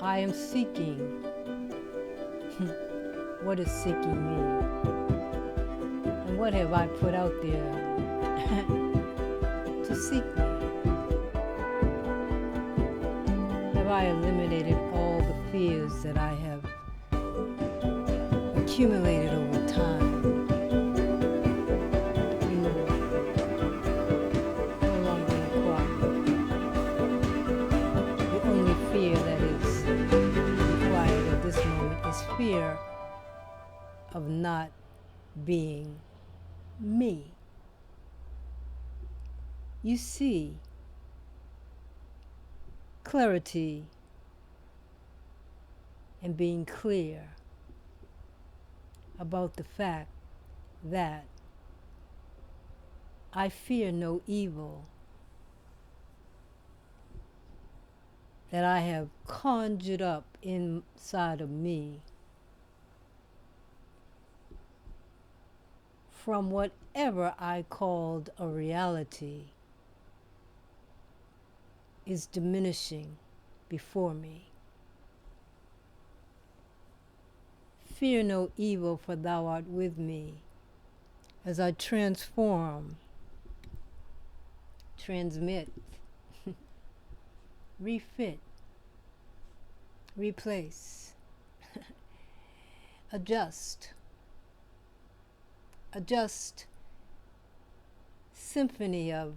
I am seeking. What is seeking me? And what have I put out there to seek me? Have I eliminated all the fears that I have accumulated over time? No longer required. The only fear that is required at this moment is fear of not being me. You see, clarity and being clear about the fact that I fear no evil that I have conjured up inside of me from whatever I called a reality is diminishing before me. Fear no evil, for thou art with me, as I transform, transmit, refit, replace, adjust symphony of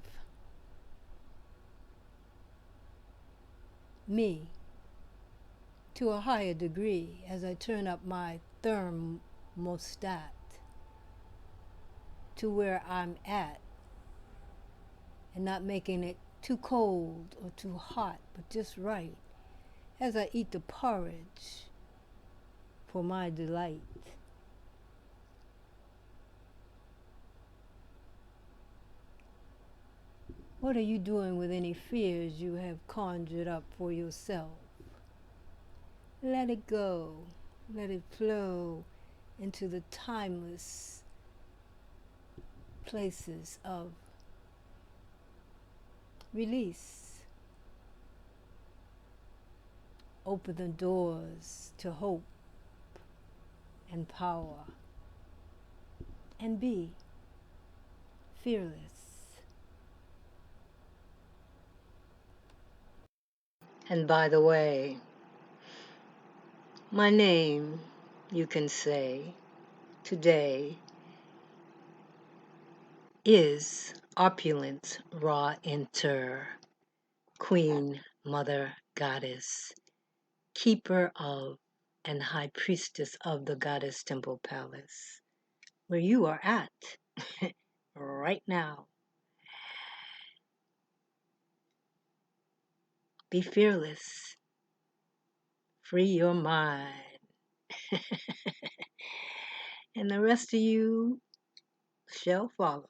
me to a higher degree as I turn up my thermostat to where I'm at, and not making it too cold or too hot, but just right as I eat the porridge for my delight. What are you doing with any fears you have conjured up for yourself? Let it go. Let it flow into the timeless places of release. Open the doors to hope and power. And be fearless. And by the way, my name, you can say, today is Opulence Ra Inter, Queen, Mother, Goddess, Keeper of and High Priestess of the Goddess Temple Palace, where you are at right now. Be fearless. Free your mind. And the rest of you shall follow.